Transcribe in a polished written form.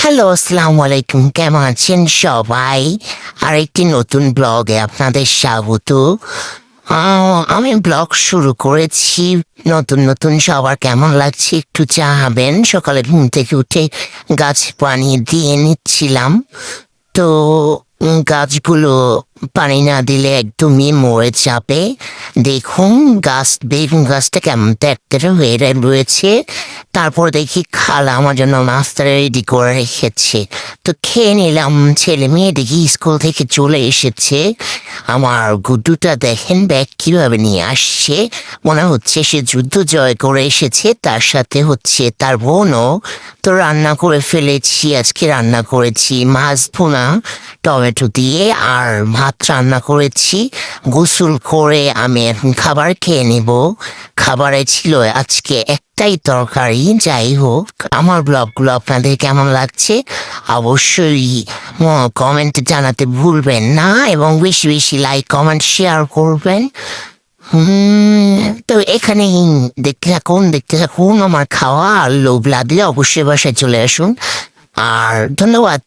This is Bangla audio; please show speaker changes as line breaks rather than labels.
হ্যালো, আসসালামু আলাইকুম। কেমন আছেন সবাই? আরেকটি নতুন ব্লগে আপনাদের স্বাগত। আমি ব্লগ শুরু করেছি। নতুন নতুন সবার কেমন লাগছে একটু জানাবেন। সকালে ঘুম থেকে উঠে গাছ পানি দিয়ে নিচ্ছিলাম। তো গাছগুলো পানি না দিলে একদমই মরে যাবে। দেখুন বেগুন গাছটা কেমন তেড়তেড়ে হয়ে রয়েছে। তারপর দেখি খালা আমার জন্য নাস্তা রেডি করে রেখেছে। তো খেয়ে নিলাম। ছেলে মেয়ে দেখি স্কুল থেকে চলে এসেছে। আমার গুড্ডুটা দেখেন ব্যাগ কিভাবে নিয়ে আসছে। মনে হচ্ছে সে যুদ্ধ জয় করে এসেছে। তার সাথে হচ্ছে তার বোনও। তো রান্না করে ফেলেছি। আজকে রান্না করেছি মাছ ভুনা টমেটো দিয়ে আর ভাত রান্না করেছি। গোসল করে আমি এখন খাবার খেয়ে নেব। খাবারে ছিল আজকে একটাই তরকারি। যাই হোক, আমার ব্লগগুলো আপনাদের কেমন লাগছে অবশ্যই কমেন্টে জানাতে ভুলবেন না, এবং বেশি বেশি লাইক কমেন্ট শেয়ার করবেন। তো এখানে দেখতে থাকুন আমার খাওয়া। আর লোভ লাগলে অবশ্যই বাসায় চলে আসুন। আর ধন্যবাদ